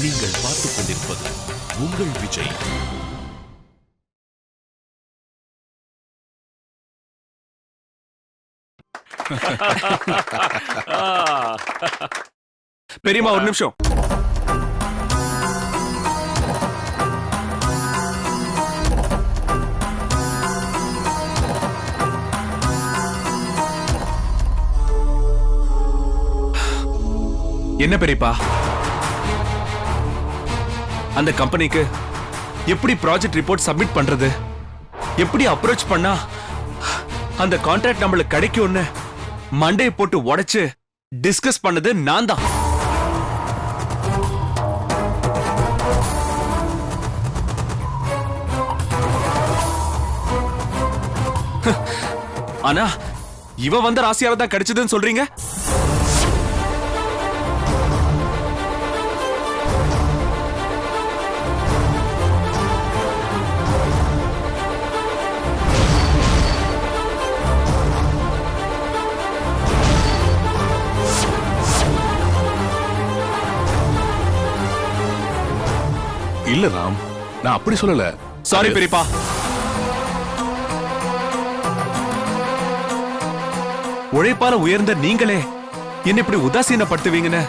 நீங்கள் பார்த்துக் கொண்டிருப்பது உங்கள் விஜய். பெரியம்மா ஒரு நிமிஷம். என்ன பெரியப்பா, அந்த கம்பெனிக்கு எப்படி ப்ராஜெக்ட் ரிப்போர்ட் சப்மிட் பண்றது, எப்படி அப்ரோச் பண்ணா அந்த கான்ட்ராக்ட் நம்மளுக்கு கிடைக்கும்னு மண்டையை போட்டு உடைச்சு டிஸ்கஸ் பண்ணது நான் தான். ஆனா இவ வந்த ராசியால தான் கிடைச்சதுன்னு சொல்றீங்க. இல்ல ராம், நான் அப்படி சொல்லல. சாரி பெரியப்பா. உழைப்பால உயர்ந்த நீங்களே என்ன இப்படி உதாசீனப்படுத்துவீங்கன்னு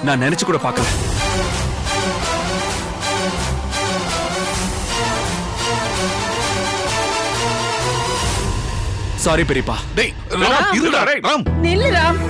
நான் நினைச்சு கூட பார்க்கல. சாரி பெரியப்பா. டேய் ராம், இருடா ராம். நில்லு ராம்.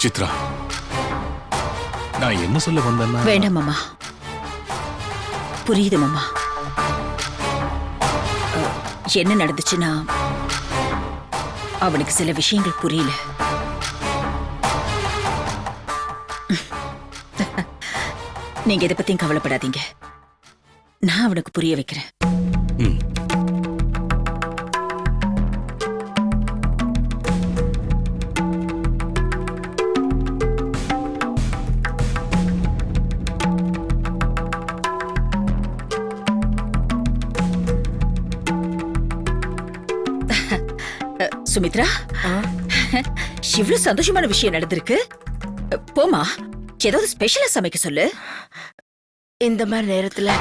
சித்ரா, நான் என்ன சொல்ல வந்தேன்னா, வேண்டாம் மாமா, புரியுது மாமா. என்ன நடந்துச்சுன்னா அவனுக்கு சில விஷயங்கள் புரியல. நீங்க இதை பத்தியும் கவலைப்படாதீங்க, நான் அவனுக்கு புரிய வைக்கிறேன். சுமித்ரா, இவ்வளவு சந்தோஷமான விஷயம் நடந்திருக்கு. போமா, ஏதாவது ஸ்பெஷலா சமைக்க சொல்லு. இந்த மாதிரி நேரத்துல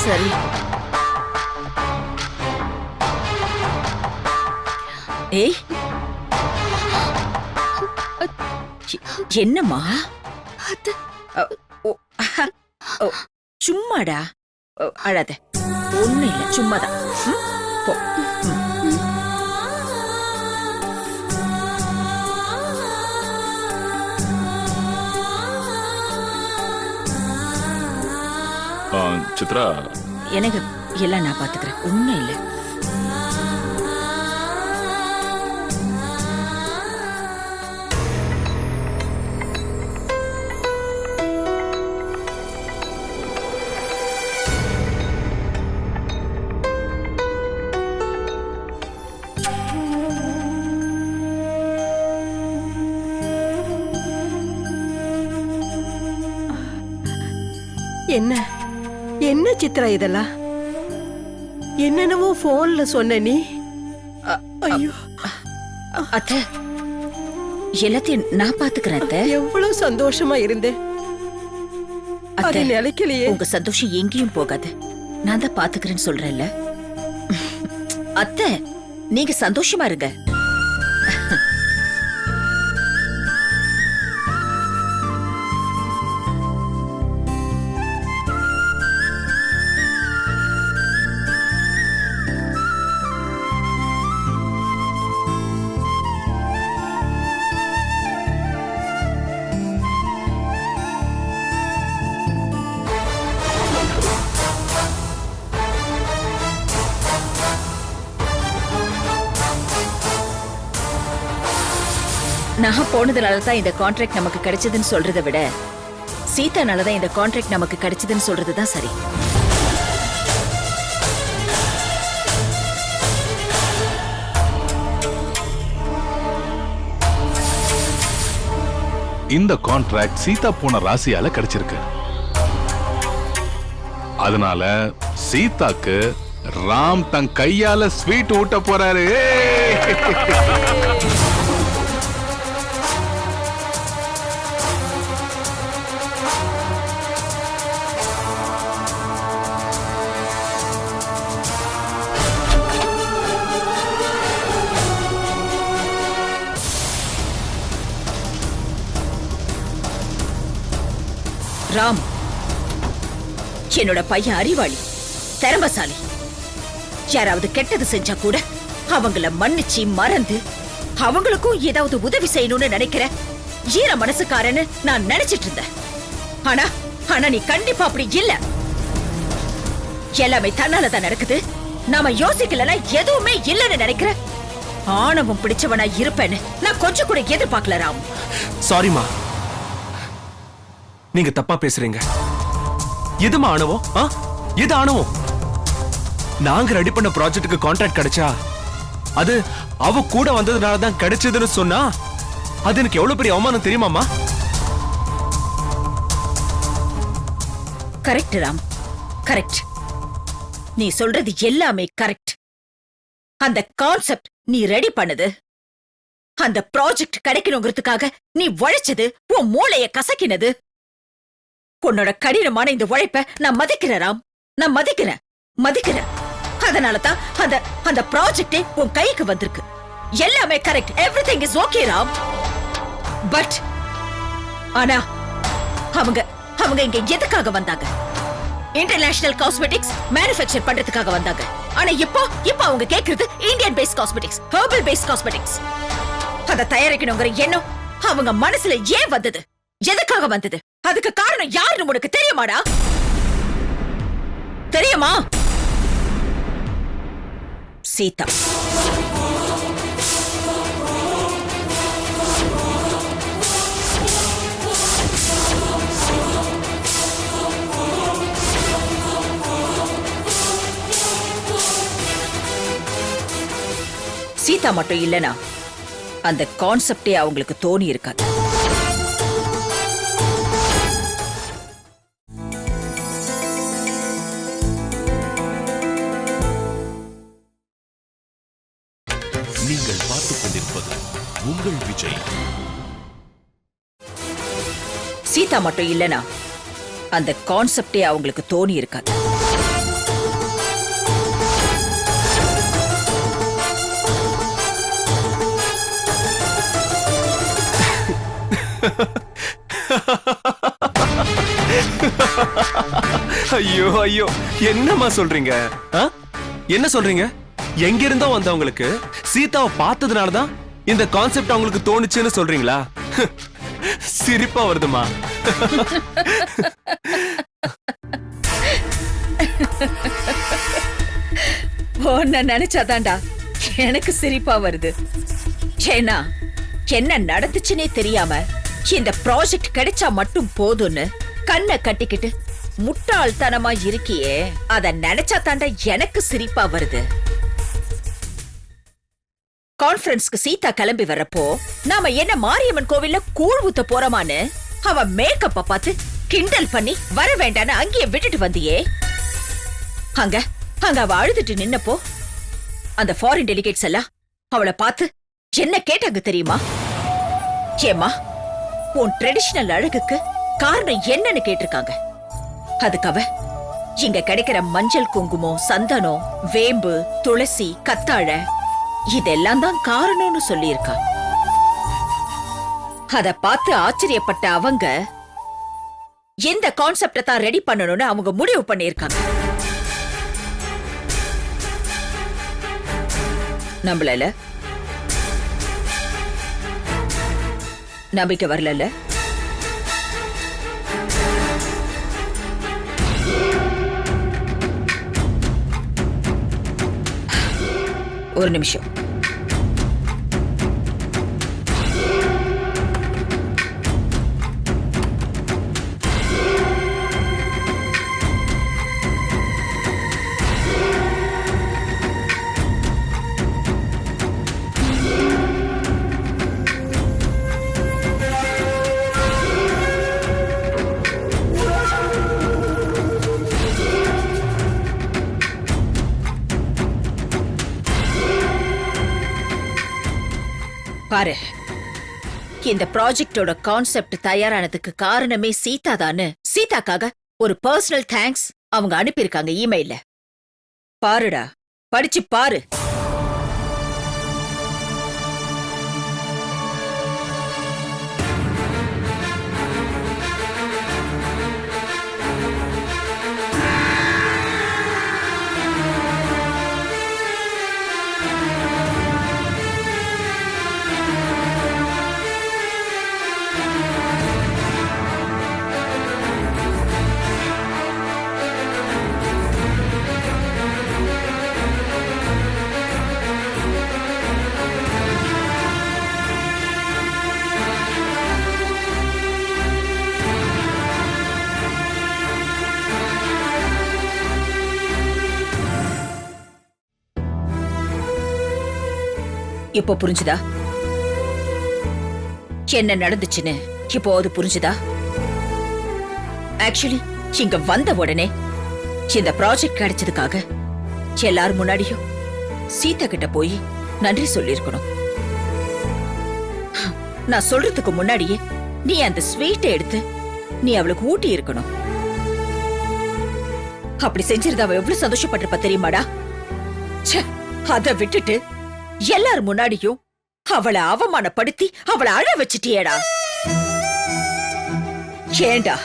சரி. ஏய், என்னம்மா? சும்மாடா, அழாத. ஒண்ணு இல்ல, சும்மாதான். போ. சித்ரா, எனக்கு எல்லாம் நான் பாத்துக்கிறேன், ஒண்ணும் இல்ல. என்ன என்ன சித்ரா இதெல்லாம்? என்னென்னவோ போன்ல சொன்ன நீ. ஐயோ, அத்தை, எல்லாத்தையும் நான் பாத்துக்கிறேன் அத்தை. எவ்வளவு சந்தோஷமா இருந்தேன், அது அத்தை, நிலைக்கலையே. உங்க சந்தோஷம் எங்கேயும் போகாது, நான் தான் பாத்துக்கிறேன்னு சொல்றேன்ல. அத்தை, நீங்க சந்தோஷமா இருங்க. நான் போனதுனால தான் இந்த கான்ட்ராக்ட் நமக்கு கிடைச்சதுன்னு சொல்றதை விட சீதானால தான் இந்த கான்ட்ராக்ட் நமக்கு கிடைச்சதுன்னு சொல்றதுதான் சரி. இந்த கான்ட்ராக்ட் சீதா போன ராசியால கிடைச்சிருக்கு. அதனால சீதாக்கு ராம் தன் கையால ஸ்வீட் ஊட்ட போறாரு. ராம், என்னோட பையன் அறிவாளி, திறமசாலி. யாராவது கெட்டது செஞ்சா கூட அவங்கள மன்னிச்சு மறந்து அவங்களுக்கும் ஏதாவது உதவி செய்யணும்னு நினைக்கிற ஈர மனசுக்காரன்னு நான் நினைச்சிட்டு இருந்தேன். ஆனா ஆனா நீ கண்டிப்பா அப்படி இல்ல. எல்லாமே தன்னாலதான் நடக்குது. நாம யோசிக்கலன்னா எதுவுமே இல்லன்னு நினைக்கிற ஆணவம் பிடிச்சவனா இருப்பேன்னு நான் கொஞ்சம் கூட எதிர்பார்க்கல ராம். சாரிமா, நீங்க தப்பா பேசுறீங்க. எதுமா ஆணவம்? எது ஆணவம்? நாங்க ரெடி பண்ண ப்ராஜெக்ட்டுக்கு கான்ட்ராக்ட் கிடைச்சா அது அவ கூட வந்ததுனால தான் கிடைச்சதுன்னு சொன்னா அது எனக்கு எவ்வளவு பெரிய அவமானம் தெரியுமாமா? Correct Ram, correct. நீ சொல்றது எல்லாமே கரெக்ட். அந்த கான்செப்ட் நீ ரெடி பண்ணது, அந்த ப்ராஜெக்ட் கிடைக்கணுங்கிறதுக்காக நீ உழைச்சது, உன் மூளைய கசக்கினது, உன்னோட கடினமான இந்த உழைப்ப நான் மதிக்கிறேன் ராம். நான் மதிக்கிறேன். அதனாலதான் அந்த ப்ராஜெக்டே உன் கைக்கு வந்திருக்கு. எல்லாமே correct. Everything is okay Ram. But ஆனா அவங்க இங்க எதுக்காக வந்தாங்க? இன்டர்நேஷனல் காஸ்மெட்டிக்ஸ் மேனுஃபேக்சர் பண்றதுக்காக வந்தாங்க. ஆனா இப்போ அவங்க கேக்குறது Indian based cosmetics, herbal based cosmetics. அத தயாரிக்கணுங்கிற எண்ணம் அவங்க மனசுல ஏன் வந்தது? எதுக்காக வந்தது? அதுக்கு காரணம் யாருன்னு உனக்கு தெரியுமாடா? தெரியுமா? சீதா. சீதா மட்டும் இல்லனா அந்த கான்செப்டே அவங்களுக்கு தோணி இருக்காது. நீங்கள் பார்த்துக் கொண்டிருப்பது உங்கள் விஜய். சீதா மட்டும் இல்லனா அந்த கான்செப்டே அவங்களுக்கு தோணி இருக்காது. ஐயோ ஐயோ, என்னம்மா சொல்றீங்க? என்ன சொல்றீங்க? எங்க இருந்தோ வந்தவங்களுக்கு சீதாவை பார்த்ததுனாலதான் இந்த கான்செப்ட் அவங்களுக்கு தோணுச்சுன்னு சொல்றீங்களா? சிரிப்பா வருதுமா. உன்னை நினைச்சாதான்டா எனக்கு சிரிப்பா வருது. ஏன்னா என்ன நடந்துச்சுன்னே தெரியாம இந்த ப்ராஜெக்ட் கிடைச்சா மட்டும் போதும்னு கண்ணை கட்டிக்கிட்டு முட்டாள்தனமா இருக்கியே, அத நினைச்சா தாண்டா எனக்கு சிரிப்பா வருது. கான்ஃபரன்ஸ்க்கு சீதா கிளம்பி வரப்போ நாம என்ன மாரியம்மன் கோவில்ல கூழ் ஊத்த போறோமான்னு அவ மேக்கப்ப பார்த்து கிண்டல் பண்ணி வர வேண்டான்னு அங்கேயே விட்டுட்டு வந்தியே. அங்க அவ அழுதுட்டு நின்னப்போ அந்த ஃபாரின் டெலிகேட்ஸ் எல்லாம் அவளை பார்த்து என்ன கேட்டாங்க தெரியுமா? ஏமா உன் ட்ரெடிஷனல் அழகுக்கு காரணம் என்னன்னு கேட்டிருக்காங்க. அதுக்கு அவ இங்க கிடைக்கிற மஞ்சள், குங்குமம், சந்தனம், வேம்பு, துளசி, கத்தாழை இதெல்லாம் தான் காரணம்னு சொல்லியிருக்கா. அத பார்த்து ஆச்சரியப்பட்ட அவங்க எந்த கான்செப்ட தான் ரெடி பண்ணணும்னு அவங்க முடிவு பண்ணிருக்காங்க. நம்மள நம்பிக்கை வரல. ஒரு நிமிஷம். பாரு, இந்த ப்ராஜெக்டோட கான்செப்ட் தயாரானதுக்கு காரணமே சீதா தானு சீதாக்காக ஒரு பர்சனல் தேங்க்ஸ் அவங்க அனுப்பியிருக்காங்க இமெயில்ல. பாருடா, படிச்சு பாரு. இப்போ புரிஞ்சுதா என்ன நடந்துச்சுன்னு? இப்போ அது புரிஞ்சுதா? ஆக்சுவலி இங்க வந்த உடனே இந்த ப்ராஜெக்ட் கிடைச்சதுக்காக எல்லாரும் முன்னாடியும் சீதா கிட்ட போய் நன்றி சொல்லிருக்கணும். நான் சொல்றதுக்கு முன்னாடியே நீ அந்த ஸ்வீட்டை எடுத்து நீ அவளுக்கு ஊட்டி இருக்கணும். அப்படி செஞ்சிருந்தா அவ எவ்வளவு சந்தோஷப்பட்டிருப்பா தெரியுமாடா? அத விட்டுட்டு எல்லாரும் முன்னாடியும் அவளை அவமானப்படுத்தி அவளை அழ வச்சிட்டியேடா. ஏண்டா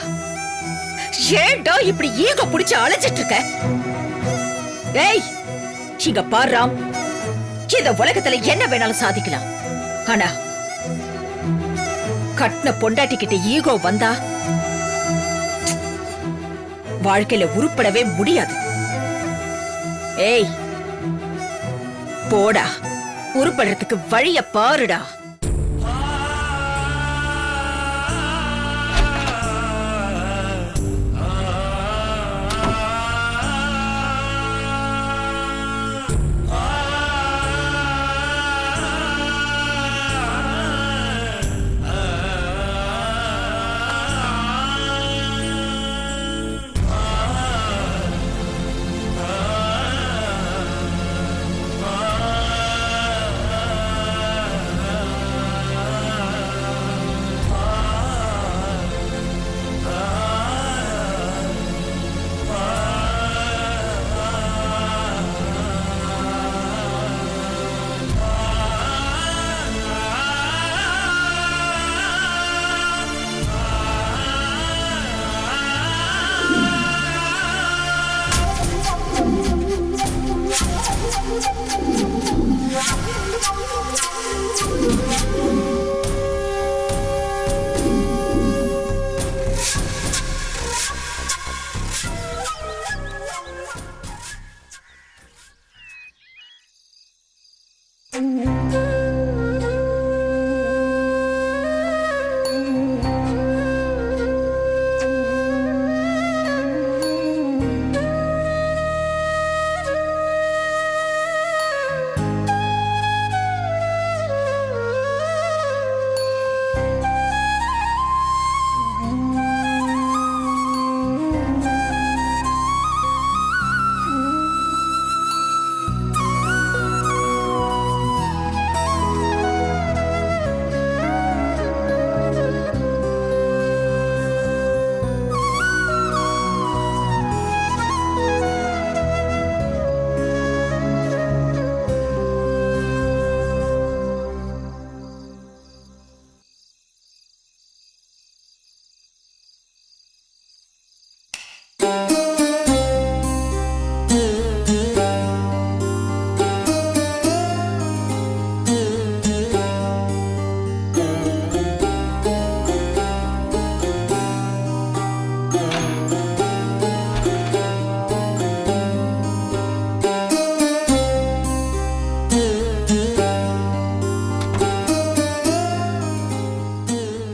ஏண்டா இப்படி ஈகோ புடிச்சு அலைஞ்சிட்டு இருக்க? ஏய், இங்க பாரு ராம், இந்த உலகத்துல என்ன வேணாலும் சாதிக்கலாம். ஆனா கட்டின பொண்டாட்டி கிட்ட ஈகோ வந்தா வாழ்க்கையில உருப்படவே முடியாது. ஏய் போடா, உருப்படுறதுக்கு வழிய பாருடா.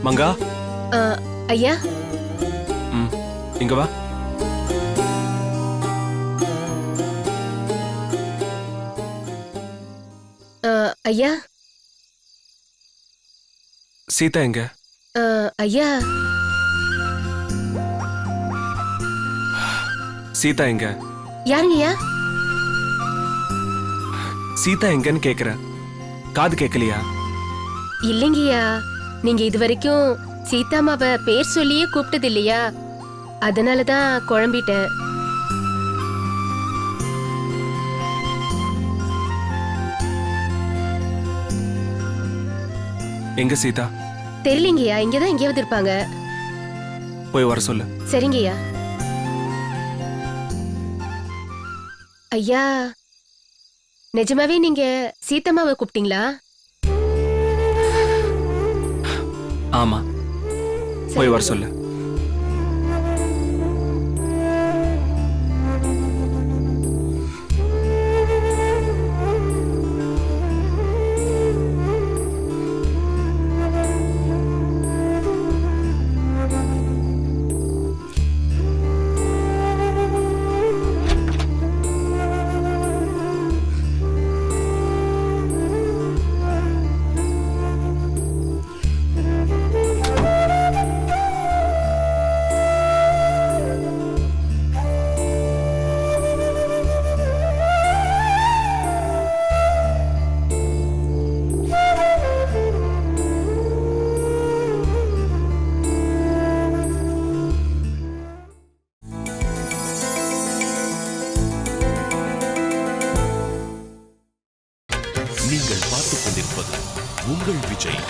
மங்கா, ஐயா, இங்க வா. ஐயா, சீதா எங்க? ஐயா, சீதா எங்க? யாருங்கய்யா? சீதா எங்கன்னு கேக்குற, காது கேட்கலையா? இல்லைங்கய்யா, நீங்க இது வரைக்கும் சீதாமாவ பேர் சொல்லியே கூப்பிட்டது இல்லையா, அதனாலதான் குழம்பிட்டேன். எங்க சீதா? தெரியலங்கய்யா, இங்கதான் எங்கேயாவது இருப்பாங்க. போய் வர சொல்லு. சரிங்கய்யா. ஐயா, நிஜமாவே நீங்க சீதம்மாவை கூப்பிட்டீங்களா? ஆமா, போய் வர சொல்லு. நீங்கள் பார்த்துக் கொண்டிருப்பது உங்கள் விஜய்.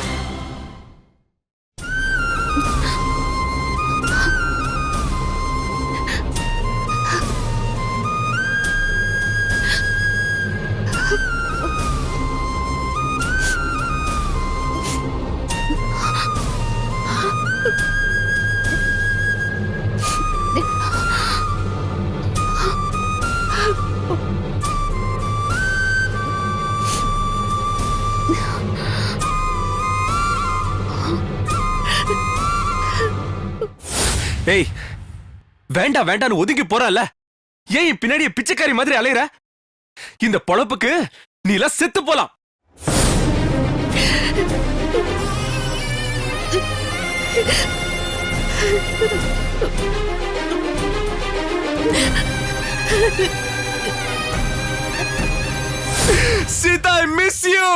ஏய், வேண்டாம் வேண்டான்னு ஒதுங்கி போறல, ஏன் என் பின்னாடியே பிச்சைக்காரி மாதிரி அலையற? இந்த பொழப்புக்கு நீ எல்லாம் செத்து போலாம். Sita, I miss you.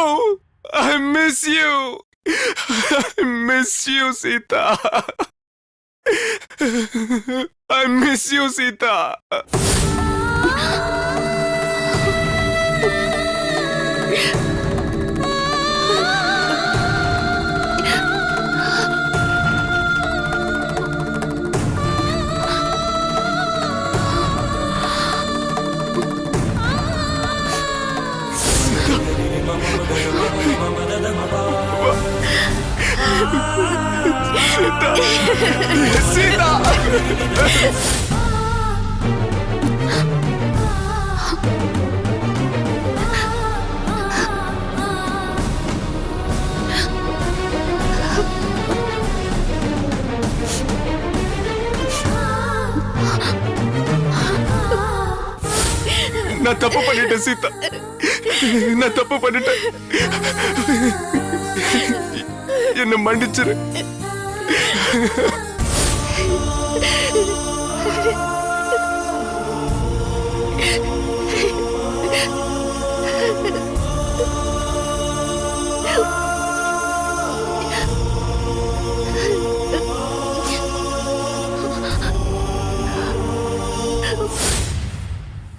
I miss you. I miss you, Sita. I miss you, Sita. Sita! நான் தப்பு பண்ணிட்டேன் சீதா, நான் தப்பு பண்ணிட்டேன். என்ன மன்னிச்சிரு.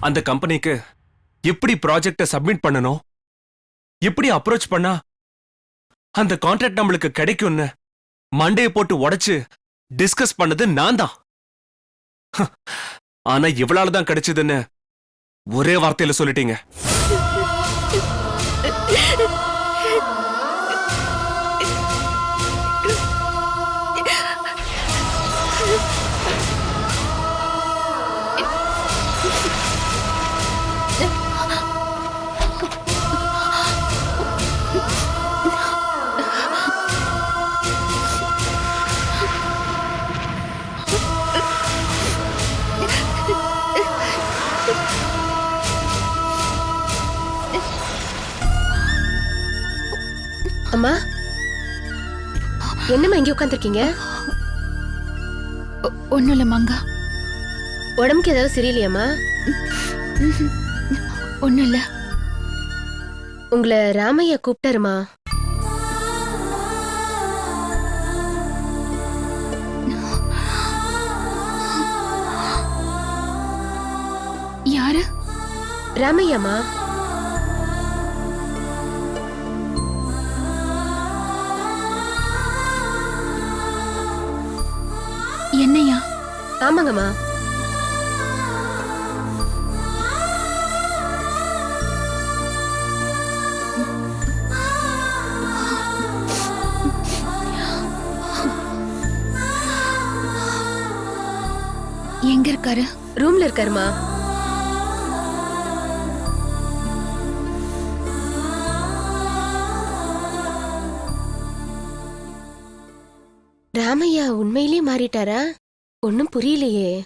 அந்த கம்பெனிக்கு எப்படி ப்ராஜெக்ட சப்மிட் பண்ணணும், எப்படி அப்ரோச் பண்ணா அந்த கான்ட்ராக்ட் நம்மளுக்கு கிடைக்கும்னு மண்டையை போட்டு உடைச்சு டிஸ்கஸ் பண்ணது நான் தான். ஆனா இவளால தான் கிடைச்சதுன்னு ஒரே வார்த்தையில சொல்லிட்டீங்க. அம்மா, என்னம்மா இங்க உட்காந்துருக்கீங்க? ஒண்ணும் இல்ல மங்கா. உடம்புக்கு ஏதாவது சரியில்லையாம்மா? ஒண்ணும் இல்ல. உங்களை ராமையா கூப்பிட்டாருமா. ராமையாமா? என்னையா? ஆமாங்கம்மா. எங்க இருக்காரு? ரூம்ல இருக்காருமா. ராமையா உண்மையிலேயே மாறிட்டாரா? ஒன்னும் புரியலையே.